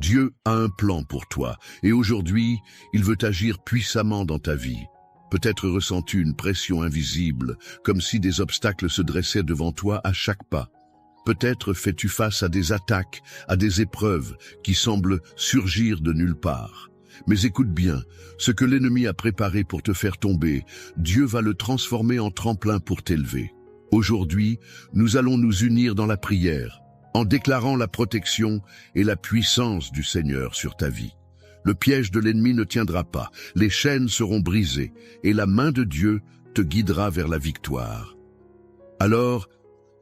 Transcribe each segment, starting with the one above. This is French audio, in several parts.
Dieu a un plan pour toi, et aujourd'hui, il veut agir puissamment dans ta vie. Peut-être ressens-tu une pression invisible, comme si des obstacles se dressaient devant toi à chaque pas. Peut-être fais-tu face à des attaques, à des épreuves qui semblent surgir de nulle part. Mais écoute bien, ce que l'ennemi a préparé pour te faire tomber, Dieu va le transformer en tremplin pour t'élever. Aujourd'hui, nous allons nous unir dans la prière, en déclarant la protection et la puissance du Seigneur sur ta vie. Le piège de l'ennemi ne tiendra pas, les chaînes seront brisées, et la main de Dieu te guidera vers la victoire. Alors,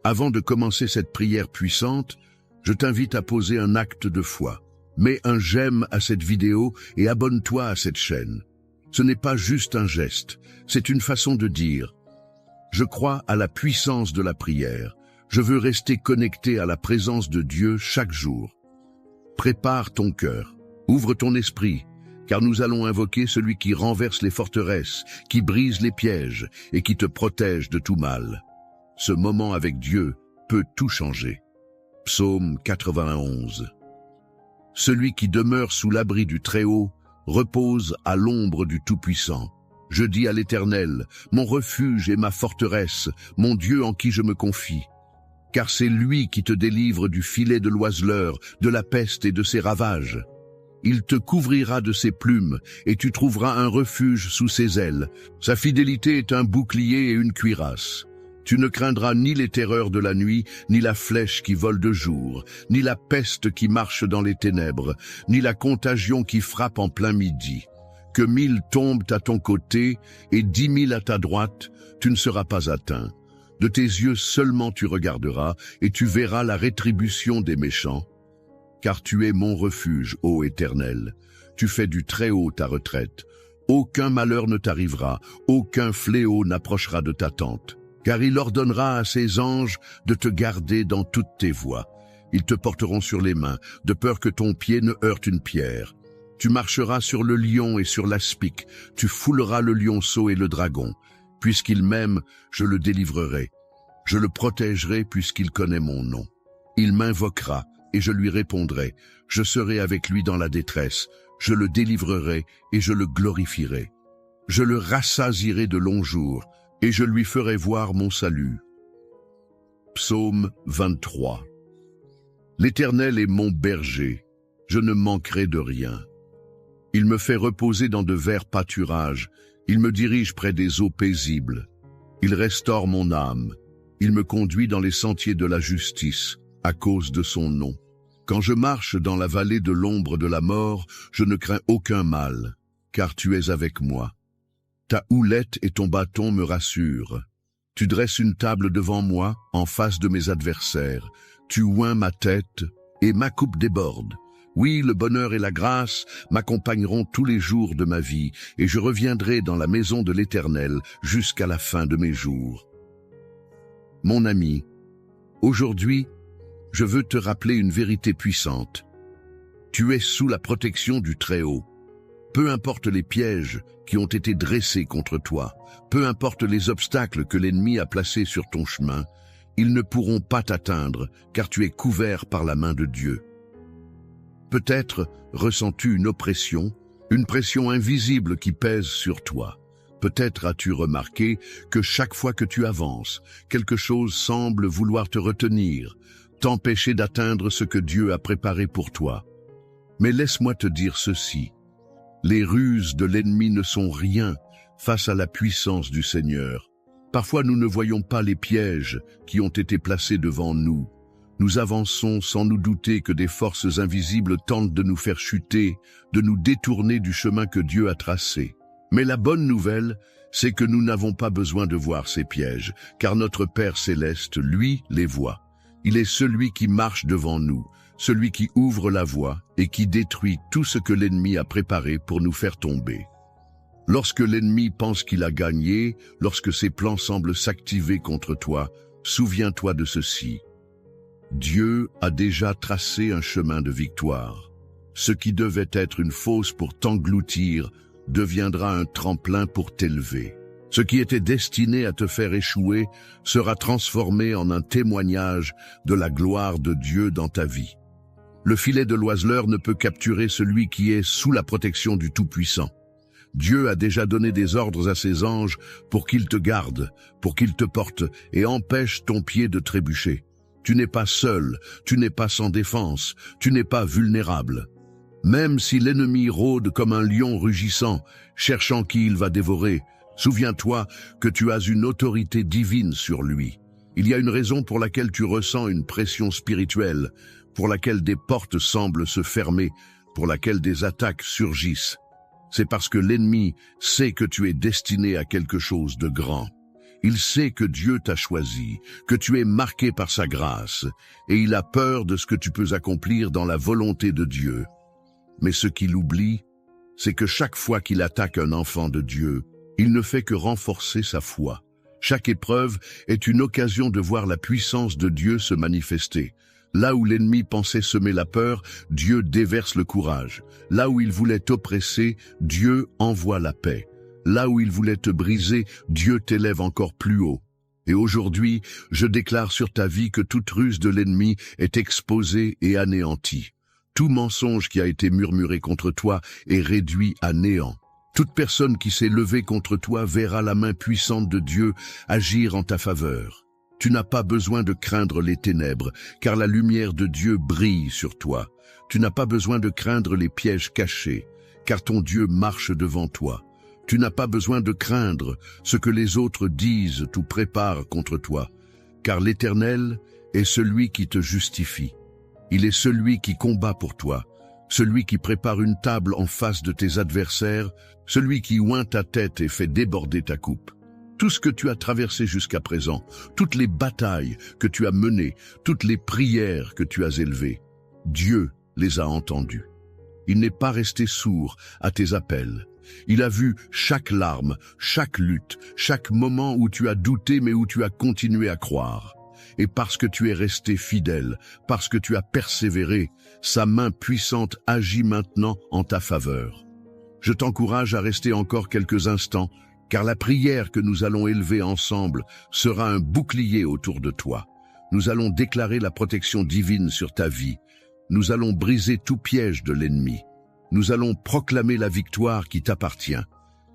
avant de commencer cette prière puissante, je t'invite à poser un acte de foi. Mets un j'aime à cette vidéo et abonne-toi à cette chaîne. Ce n'est pas juste un geste, c'est une façon de dire « Je crois à la puissance de la prière. Je veux rester connecté à la présence de Dieu chaque jour. » Prépare ton cœur, ouvre ton esprit, car nous allons invoquer celui qui renverse les forteresses, qui brise les pièges et qui te protège de tout mal. Ce moment avec Dieu peut tout changer. Psaume 91. Celui qui demeure sous l'abri du Très-Haut repose à l'ombre du Tout-Puissant. Je dis à l'Éternel, mon refuge et ma forteresse, mon Dieu en qui je me confie. Car c'est lui qui te délivre du filet de l'oiseleur, de la peste et de ses ravages. Il te couvrira de ses plumes, et tu trouveras un refuge sous ses ailes. Sa fidélité est un bouclier et une cuirasse. Tu ne craindras ni les terreurs de la nuit, ni la flèche qui vole de jour, ni la peste qui marche dans les ténèbres, ni la contagion qui frappe en plein midi. Que 1000 tombent à ton côté et 10 000 à ta droite, tu ne seras pas atteint. De tes yeux seulement tu regarderas, et tu verras la rétribution des méchants. Car tu es mon refuge, ô Éternel. Tu fais du Très-Haut ta retraite. Aucun malheur ne t'arrivera, aucun fléau n'approchera de ta tente. Car il ordonnera à ses anges de te garder dans toutes tes voies. Ils te porteront sur les mains, de peur que ton pied ne heurte une pierre. Tu marcheras sur le lion et sur l'aspic, tu fouleras le lionceau et le dragon. Puisqu'il m'aime, je le délivrerai. Je le protégerai puisqu'il connaît mon nom. Il m'invoquera et je lui répondrai. Je serai avec lui dans la détresse. Je le délivrerai et je le glorifierai. Je le rassasierai de longs jours et je lui ferai voir mon salut. Psaume 23. L'Éternel est mon berger, je ne manquerai de rien. Il me fait reposer dans de verts pâturages, il me dirige près des eaux paisibles. Il restaure mon âme, il me conduit dans les sentiers de la justice, à cause de son nom. Quand je marche dans la vallée de l'ombre de la mort, je ne crains aucun mal, car tu es avec moi. Ta houlette et ton bâton me rassurent. Tu dresses une table devant moi, en face de mes adversaires. Tu oins ma tête, et ma coupe déborde. Oui, le bonheur et la grâce m'accompagneront tous les jours de ma vie, et je reviendrai dans la maison de l'Éternel jusqu'à la fin de mes jours. Mon ami, aujourd'hui, je veux te rappeler une vérité puissante. Tu es sous la protection du Très-Haut. Peu importe les pièges qui ont été dressés contre toi, peu importe les obstacles que l'ennemi a placés sur ton chemin, ils ne pourront pas t'atteindre, car tu es couvert par la main de Dieu. Peut-être ressens-tu une pression invisible qui pèse sur toi. Peut-être as-tu remarqué que chaque fois que tu avances, quelque chose semble vouloir te retenir, t'empêcher d'atteindre ce que Dieu a préparé pour toi. Mais laisse-moi te dire ceci. Les ruses de l'ennemi ne sont rien face à la puissance du Seigneur. Parfois nous ne voyons pas les pièges qui ont été placés devant nous. Nous avançons sans nous douter que des forces invisibles tentent de nous faire chuter, de nous détourner du chemin que Dieu a tracé. Mais la bonne nouvelle, c'est que nous n'avons pas besoin de voir ces pièges, car notre Père céleste, lui, les voit. Il est celui qui marche devant nous, celui qui ouvre la voie et qui détruit tout ce que l'ennemi a préparé pour nous faire tomber. Lorsque l'ennemi pense qu'il a gagné, lorsque ses plans semblent s'activer contre toi, souviens-toi de ceci. Dieu a déjà tracé un chemin de victoire. Ce qui devait être une fosse pour t'engloutir deviendra un tremplin pour t'élever. Ce qui était destiné à te faire échouer sera transformé en un témoignage de la gloire de Dieu dans ta vie. Le filet de l'oiseleur ne peut capturer celui qui est sous la protection du Tout-Puissant. Dieu a déjà donné des ordres à ses anges pour qu'ils te gardent, pour qu'ils te portent et empêchent ton pied de trébucher. Tu n'es pas seul, tu n'es pas sans défense, tu n'es pas vulnérable. Même si l'ennemi rôde comme un lion rugissant, cherchant qui il va dévorer, souviens-toi que tu as une autorité divine sur lui. Il y a une raison pour laquelle tu ressens une pression spirituelle, pour laquelle des portes semblent se fermer, pour laquelle des attaques surgissent. C'est parce que l'ennemi sait que tu es destiné à quelque chose de grand. Il sait que Dieu t'a choisi, que tu es marqué par sa grâce, et il a peur de ce que tu peux accomplir dans la volonté de Dieu. Mais ce qu'il oublie, c'est que chaque fois qu'il attaque un enfant de Dieu, il ne fait que renforcer sa foi. Chaque épreuve est une occasion de voir la puissance de Dieu se manifester. Là où l'ennemi pensait semer la peur, Dieu déverse le courage. Là où il voulait t'oppresser, Dieu envoie la paix. Là où il voulait te briser, Dieu t'élève encore plus haut. Et aujourd'hui, je déclare sur ta vie que toute ruse de l'ennemi est exposée et anéantie. Tout mensonge qui a été murmuré contre toi est réduit à néant. Toute personne qui s'est levée contre toi verra la main puissante de Dieu agir en ta faveur. Tu n'as pas besoin de craindre les ténèbres, car la lumière de Dieu brille sur toi. Tu n'as pas besoin de craindre les pièges cachés, car ton Dieu marche devant toi. Tu n'as pas besoin de craindre ce que les autres disent ou préparent contre toi, car l'Éternel est celui qui te justifie. Il est celui qui combat pour toi, celui qui prépare une table en face de tes adversaires, celui qui oint ta tête et fait déborder ta coupe. Tout ce que tu as traversé jusqu'à présent, toutes les batailles que tu as menées, toutes les prières que tu as élevées, Dieu les a entendues. Il n'est pas resté sourd à tes appels. Il a vu chaque larme, chaque lutte, chaque moment où tu as douté mais où tu as continué à croire. Et parce que tu es resté fidèle, parce que tu as persévéré, sa main puissante agit maintenant en ta faveur. Je t'encourage à rester encore quelques instants, car la prière que nous allons élever ensemble sera un bouclier autour de toi. Nous allons déclarer la protection divine sur ta vie. Nous allons briser tout piège de l'ennemi. Nous allons proclamer la victoire qui t'appartient.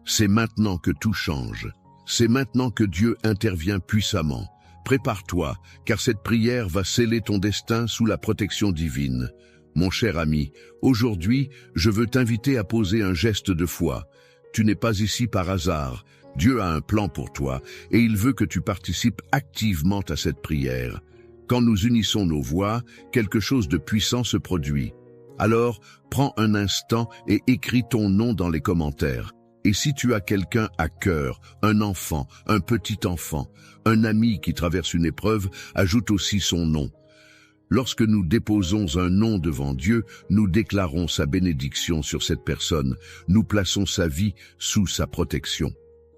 C'est maintenant que tout change. C'est maintenant que Dieu intervient puissamment. Prépare-toi, car cette prière va sceller ton destin sous la protection divine. Mon cher ami, aujourd'hui, je veux t'inviter à poser un geste de foi. Tu n'es pas ici par hasard. Dieu a un plan pour toi et il veut que tu participes activement à cette prière. Quand nous unissons nos voix, quelque chose de puissant se produit. Alors, prends un instant et écris ton nom dans les commentaires. Et si tu as quelqu'un à cœur, un enfant, un petit enfant, un ami qui traverse une épreuve, ajoute aussi son nom. Lorsque nous déposons un nom devant Dieu, nous déclarons sa bénédiction sur cette personne. Nous plaçons sa vie sous sa protection.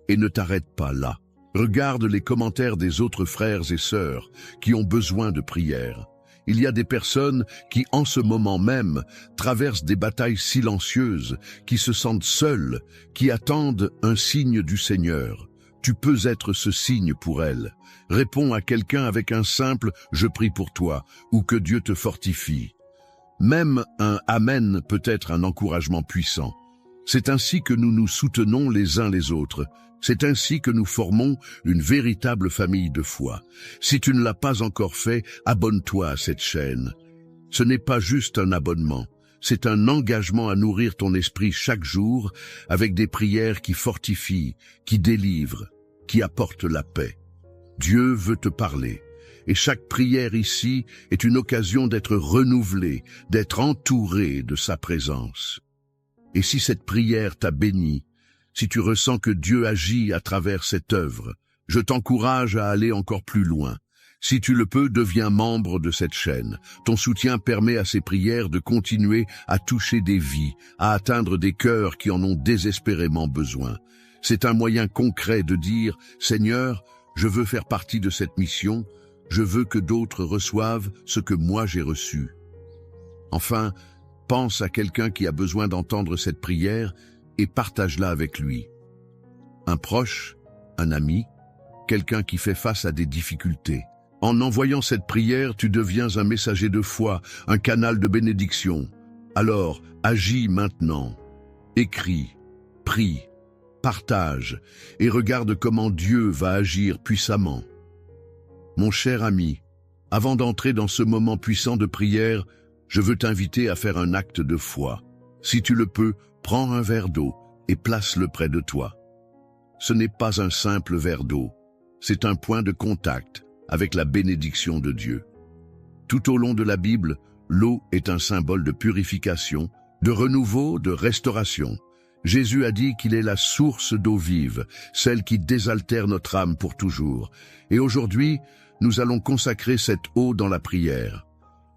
Et ne t'arrête pas là. Regarde les commentaires des autres frères et sœurs qui ont besoin de prière. Il y a des personnes qui, en ce moment même, traversent des batailles silencieuses, qui se sentent seules, qui attendent un signe du Seigneur. Tu peux être ce signe pour elles. Réponds à quelqu'un avec un simple « Je prie pour toi » ou que Dieu te fortifie. Même un « Amen » peut être un encouragement puissant. C'est ainsi que nous nous soutenons les uns les autres. C'est ainsi que nous formons une véritable famille de foi. Si tu ne l'as pas encore fait, abonne-toi à cette chaîne. Ce n'est pas juste un abonnement, c'est un engagement à nourrir ton esprit chaque jour avec des prières qui fortifient, qui délivrent, qui apportent la paix. Dieu veut te parler, et chaque prière ici est une occasion d'être renouvelée, d'être entouré de sa présence. Et si cette prière t'a béni, si tu ressens que Dieu agit à travers cette œuvre, je t'encourage à aller encore plus loin. Si tu le peux, deviens membre de cette chaîne. Ton soutien permet à ces prières de continuer à toucher des vies, à atteindre des cœurs qui en ont désespérément besoin. C'est un moyen concret de dire « Seigneur, je veux faire partie de cette mission, je veux que d'autres reçoivent ce que moi j'ai reçu. » Enfin, pense à quelqu'un qui a besoin d'entendre cette prière et partage-la avec lui. Un proche, un ami, quelqu'un qui fait face à des difficultés. En envoyant cette prière, tu deviens un messager de foi, un canal de bénédiction. Alors, agis maintenant. Écris, prie, partage et regarde comment Dieu va agir puissamment. Mon cher ami, avant d'entrer dans ce moment puissant de prière, je veux t'inviter à faire un acte de foi. Si tu le peux, prends un verre d'eau et place-le près de toi. Ce n'est pas un simple verre d'eau, c'est un point de contact avec la bénédiction de Dieu. Tout au long de la Bible, l'eau est un symbole de purification, de renouveau, de restauration. Jésus a dit qu'il est la source d'eau vive, celle qui désaltère notre âme pour toujours. Et aujourd'hui, nous allons consacrer cette eau dans la prière.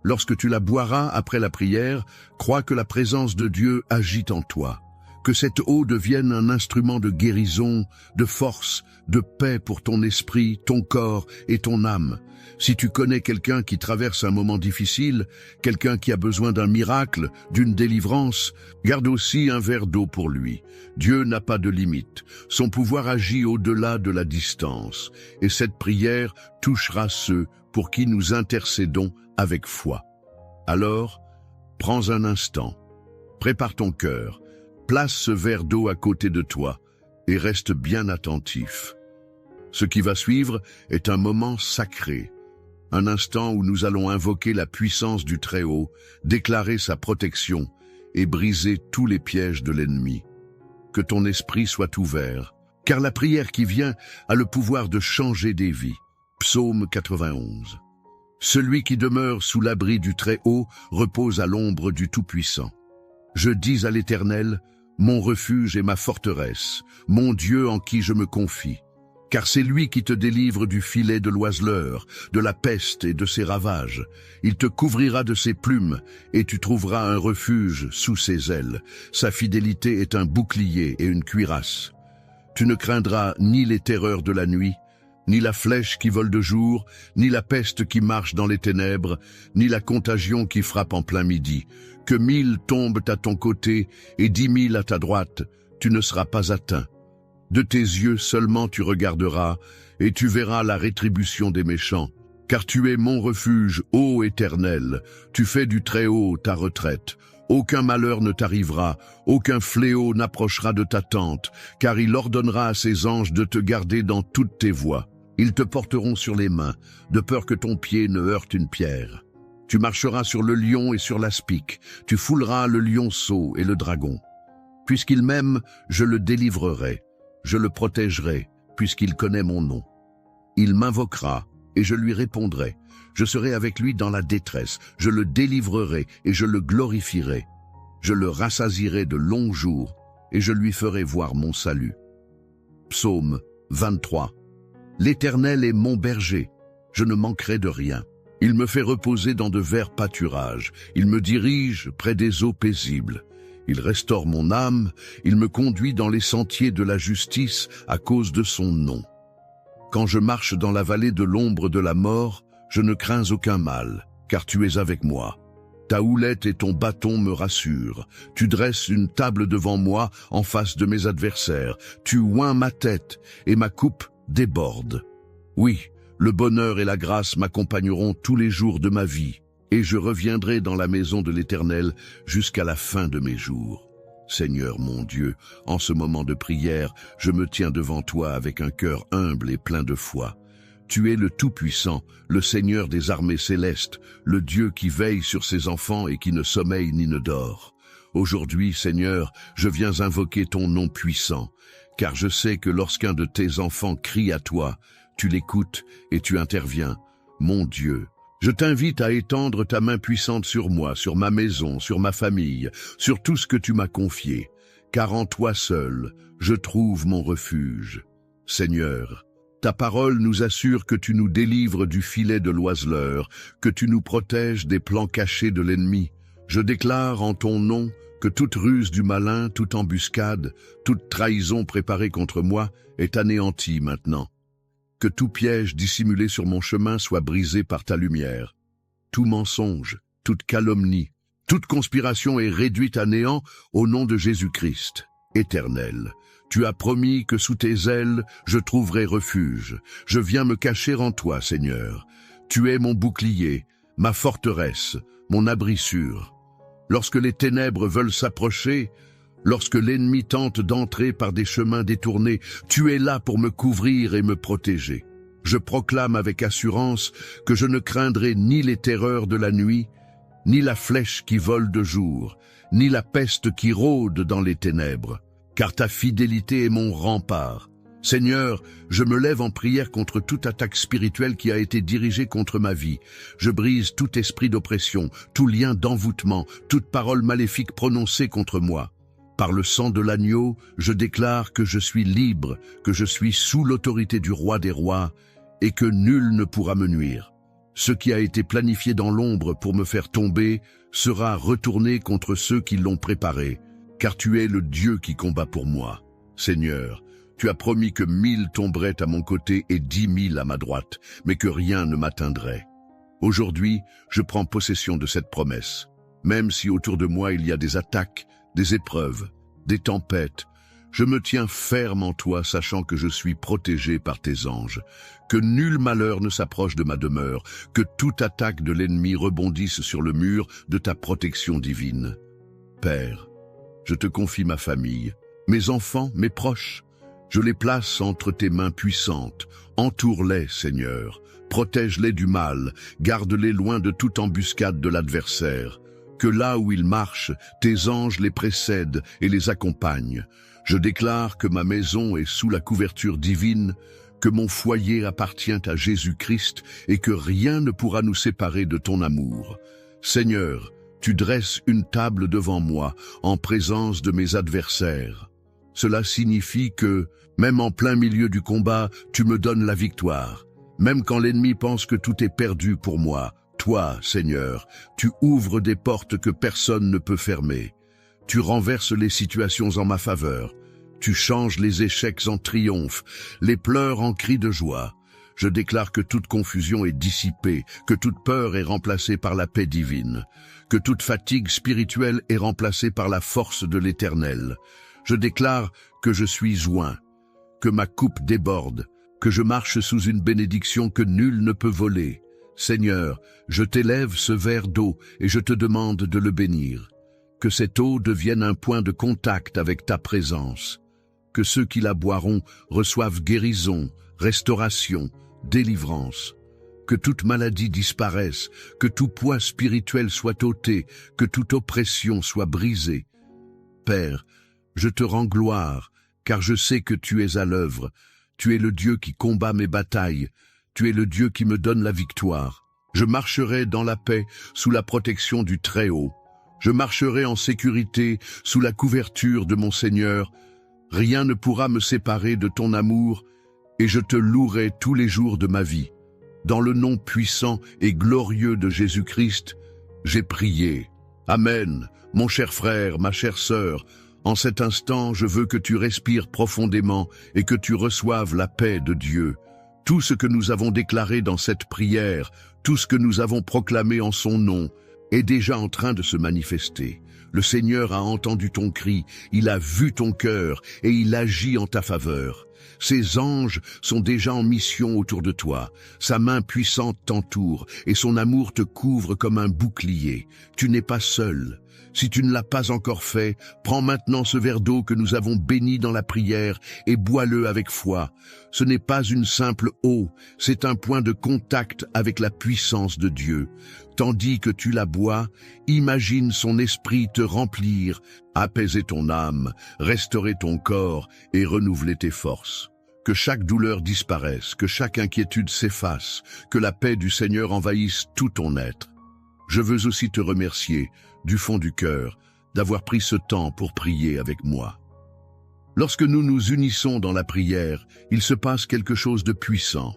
Lorsque tu la boiras après la prière, crois que la présence de Dieu agit en toi. Que cette eau devienne un instrument de guérison, de force, de paix pour ton esprit, ton corps et ton âme. Si tu connais quelqu'un qui traverse un moment difficile, quelqu'un qui a besoin d'un miracle, d'une délivrance, garde aussi un verre d'eau pour lui. Dieu n'a pas de limite. Son pouvoir agit au-delà de la distance. Et cette prière touchera ceux pour qui nous intercédons avec foi. Alors, prends un instant, prépare ton cœur, place ce verre d'eau à côté de toi et reste bien attentif. Ce qui va suivre est un moment sacré, un instant où nous allons invoquer la puissance du Très-Haut, déclarer sa protection et briser tous les pièges de l'ennemi. Que ton esprit soit ouvert, car la prière qui vient a le pouvoir de changer des vies. Psaume 91. Celui qui demeure sous l'abri du Très-Haut repose à l'ombre du Tout-Puissant. Je dis à l'Éternel, mon refuge et ma forteresse, mon Dieu en qui je me confie. Car c'est lui qui te délivre du filet de l'oiseleur, de la peste et de ses ravages. Il te couvrira de ses plumes, et tu trouveras un refuge sous ses ailes. Sa fidélité est un bouclier et une cuirasse. Tu ne craindras ni les terreurs de la nuit, ni la flèche qui vole de jour, ni la peste qui marche dans les ténèbres, ni la contagion qui frappe en plein midi. Que 1000 tombent à ton côté et 10 000 à ta droite, tu ne seras pas atteint. De tes yeux seulement tu regarderas, et tu verras la rétribution des méchants. Car tu es mon refuge, ô Éternel, tu fais du Très-Haut ta retraite. Aucun malheur ne t'arrivera, aucun fléau n'approchera de ta tente, car il ordonnera à ses anges de te garder dans toutes tes voies. Ils te porteront sur les mains, de peur que ton pied ne heurte une pierre. Tu marcheras sur le lion et sur l'aspic, tu fouleras le lionceau et le dragon. Puisqu'il m'aime, je le délivrerai, je le protégerai, puisqu'il connaît mon nom. Il m'invoquera, et je lui répondrai. Je serai avec lui dans la détresse, je le délivrerai et je le glorifierai. Je le rassasierai de longs jours, et je lui ferai voir mon salut. Psaume 23. L'Éternel est mon berger, je ne manquerai de rien. Il me fait reposer dans de verts pâturages, il me dirige près des eaux paisibles. Il restaure mon âme, il me conduit dans les sentiers de la justice à cause de son nom. Quand je marche dans la vallée de l'ombre de la mort, je ne crains aucun mal, car tu es avec moi. Ta houlette et ton bâton me rassurent. Tu dresses une table devant moi en face de mes adversaires. Tu oins ma tête et ma coupe déborde. Oui, le bonheur et la grâce m'accompagneront tous les jours de ma vie, et je reviendrai dans la maison de l'Éternel jusqu'à la fin de mes jours. Seigneur mon Dieu, en ce moment de prière, je me tiens devant toi avec un cœur humble et plein de foi. Tu es le Tout-Puissant, le Seigneur des armées célestes, le Dieu qui veille sur ses enfants et qui ne sommeille ni ne dort. Aujourd'hui, Seigneur, je viens invoquer ton nom puissant, car je sais que lorsqu'un de tes enfants crie à toi, tu l'écoutes et tu interviens. Mon Dieu, je t'invite à étendre ta main puissante sur moi, sur ma maison, sur ma famille, sur tout ce que tu m'as confié, car en toi seul, je trouve mon refuge. Seigneur, ta parole nous assure que tu nous délivres du filet de l'oiseleur, que tu nous protèges des plans cachés de l'ennemi. Je déclare en ton nom que toute ruse du malin, toute embuscade, toute trahison préparée contre moi est anéantie maintenant. Que tout piège dissimulé sur mon chemin soit brisé par ta lumière. Tout mensonge, toute calomnie, toute conspiration est réduite à néant au nom de Jésus-Christ. Éternel, tu as promis que sous tes ailes, je trouverai refuge. Je viens me cacher en toi, Seigneur. Tu es mon bouclier, ma forteresse, mon abri sûr. Lorsque les ténèbres veulent s'approcher, lorsque l'ennemi tente d'entrer par des chemins détournés, tu es là pour me couvrir et me protéger. Je proclame avec assurance que je ne craindrai ni les terreurs de la nuit, ni la flèche qui vole de jour, ni la peste qui rôde dans les ténèbres, car ta fidélité est mon rempart. Seigneur, je me lève en prière contre toute attaque spirituelle qui a été dirigée contre ma vie. Je brise tout esprit d'oppression, tout lien d'envoûtement, toute parole maléfique prononcée contre moi. Par le sang de l'agneau, je déclare que je suis libre, que je suis sous l'autorité du roi des rois, et que nul ne pourra me nuire. Ce qui a été planifié dans l'ombre pour me faire tomber sera retourné contre ceux qui l'ont préparé, car tu es le Dieu qui combat pour moi. Seigneur, tu as promis que 1000 tomberaient à mon côté et 10 000 à ma droite, mais que rien ne m'atteindrait. Aujourd'hui, je prends possession de cette promesse. Même si autour de moi il y a des attaques, des épreuves, des tempêtes, je me tiens ferme en toi, sachant que je suis protégé par tes anges, que nul malheur ne s'approche de ma demeure, que toute attaque de l'ennemi rebondisse sur le mur de ta protection divine. Père, je te confie ma famille, mes enfants, mes proches. Je les place entre tes mains puissantes. Entoure-les, Seigneur. Protège-les du mal. Garde-les loin de toute embuscade de l'adversaire. Que là où ils marchent, tes anges les précèdent et les accompagnent. Je déclare que ma maison est sous la couverture divine, que mon foyer appartient à Jésus-Christ et que rien ne pourra nous séparer de ton amour. Seigneur, tu dresses une table devant moi, en présence de mes adversaires. Cela signifie que, même en plein milieu du combat, tu me donnes la victoire. Même quand l'ennemi pense que tout est perdu pour moi, toi, Seigneur, tu ouvres des portes que personne ne peut fermer. Tu renverses les situations en ma faveur. Tu changes les échecs en triomphe, les pleurs en cris de joie. Je déclare que toute confusion est dissipée, que toute peur est remplacée par la paix divine, que toute fatigue spirituelle est remplacée par la force de l'Éternel. Je déclare que je suis joint, que ma coupe déborde, que je marche sous une bénédiction que nul ne peut voler. Seigneur, je t'élève ce verre d'eau et je te demande de le bénir. Que cette eau devienne un point de contact avec ta présence. Que ceux qui la boiront reçoivent guérison, restauration, délivrance. Que toute maladie disparaisse, que tout poids spirituel soit ôté, que toute oppression soit brisée. Père, je te rends gloire, car je sais que tu es à l'œuvre. Tu es le Dieu qui combat mes batailles. Tu es le Dieu qui me donne la victoire. Je marcherai dans la paix sous la protection du Très-Haut. Je marcherai en sécurité sous la couverture de mon Seigneur. Rien ne pourra me séparer de ton amour, et je te louerai tous les jours de ma vie. Dans le nom puissant et glorieux de Jésus-Christ, j'ai prié. Amen, mon cher frère, ma chère sœur. En cet instant, je veux que tu respires profondément et que tu reçoives la paix de Dieu. Tout ce que nous avons déclaré dans cette prière, tout ce que nous avons proclamé en son nom, est déjà en train de se manifester. Le Seigneur a entendu ton cri, il a vu ton cœur et il agit en ta faveur. Ses anges sont déjà en mission autour de toi. Sa main puissante t'entoure et son amour te couvre comme un bouclier. Tu n'es pas seul. Si tu ne l'as pas encore fait, prends maintenant ce verre d'eau que nous avons béni dans la prière et bois-le avec foi. Ce n'est pas une simple eau, c'est un point de contact avec la puissance de Dieu. Tandis que tu la bois, imagine son esprit te remplir, apaiser ton âme, restaurer ton corps et renouveler tes forces. Que chaque douleur disparaisse, que chaque inquiétude s'efface, que la paix du Seigneur envahisse tout ton être. Je veux aussi te remercier, du fond du cœur, d'avoir pris ce temps pour prier avec moi. Lorsque nous nous unissons dans la prière, il se passe quelque chose de puissant.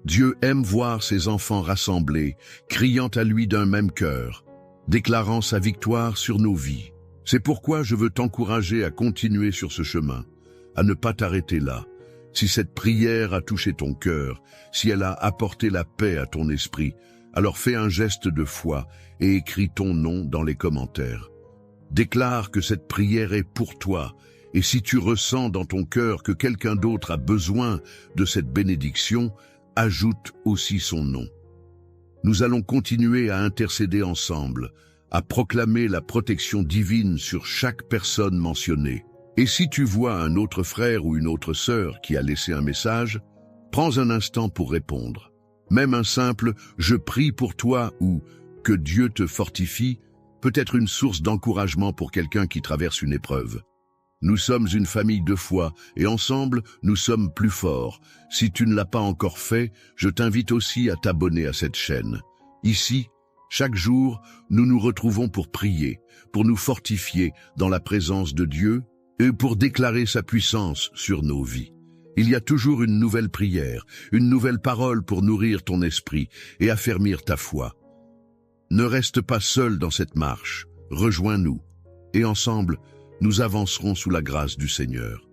Dieu aime voir ses enfants rassemblés, criant à lui d'un même cœur, déclarant sa victoire sur nos vies. C'est pourquoi je veux t'encourager à continuer sur ce chemin, à ne pas t'arrêter là. Si cette prière a touché ton cœur, si elle a apporté la paix à ton esprit, alors fais un geste de foi et écris ton nom dans les commentaires. Déclare que cette prière est pour toi, et si tu ressens dans ton cœur que quelqu'un d'autre a besoin de cette bénédiction, ajoute aussi son nom. Nous allons continuer à intercéder ensemble, à proclamer la protection divine sur chaque personne mentionnée. Et si tu vois un autre frère ou une autre sœur qui a laissé un message, prends un instant pour répondre. Même un simple « je prie pour toi » ou « que Dieu te fortifie » peut être une source d'encouragement pour quelqu'un qui traverse une épreuve. Nous sommes une famille de foi et ensemble, nous sommes plus forts. Si tu ne l'as pas encore fait, je t'invite aussi à t'abonner à cette chaîne. Ici, chaque jour, nous nous retrouvons pour prier, pour nous fortifier dans la présence de Dieu et pour déclarer sa puissance sur nos vies. Il y a toujours une nouvelle prière, une nouvelle parole pour nourrir ton esprit et affermir ta foi. Ne reste pas seul dans cette marche, rejoins-nous, et ensemble, nous avancerons sous la grâce du Seigneur.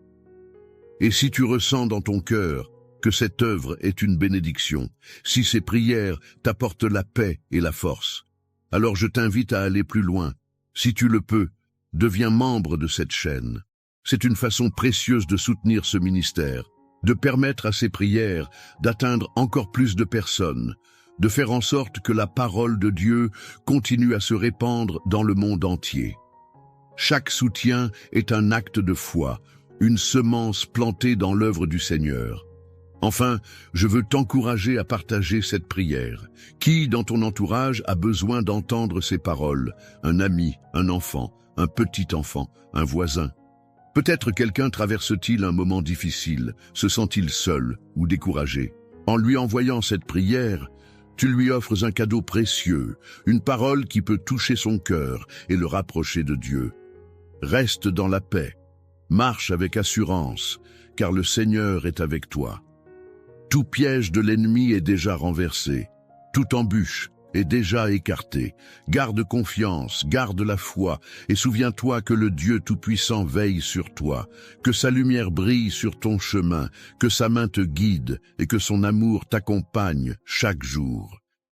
Et si tu ressens dans ton cœur que cette œuvre est une bénédiction, si ces prières t'apportent la paix et la force, alors je t'invite à aller plus loin. Si tu le peux, deviens membre de cette chaîne. C'est une façon précieuse de soutenir ce ministère, de permettre à ces prières d'atteindre encore plus de personnes, de faire en sorte que la parole de Dieu continue à se répandre dans le monde entier. Chaque soutien est un acte de foi, une semence plantée dans l'œuvre du Seigneur. Enfin, je veux t'encourager à partager cette prière. Qui, dans ton entourage, a besoin d'entendre ces paroles? Un ami, un enfant, un petit enfant, un voisin. Peut-être quelqu'un traverse-t-il un moment difficile, se sent-il seul ou découragé. En lui envoyant cette prière, tu lui offres un cadeau précieux, une parole qui peut toucher son cœur et le rapprocher de Dieu. Reste dans la paix, marche avec assurance, car le Seigneur est avec toi. Tout piège de l'ennemi est déjà renversé, toute embûche est déjà écartée. Garde confiance, garde la foi, et souviens-toi que le Dieu Tout-Puissant veille sur toi, que sa lumière brille sur ton chemin, que sa main te guide et que son amour t'accompagne chaque jour.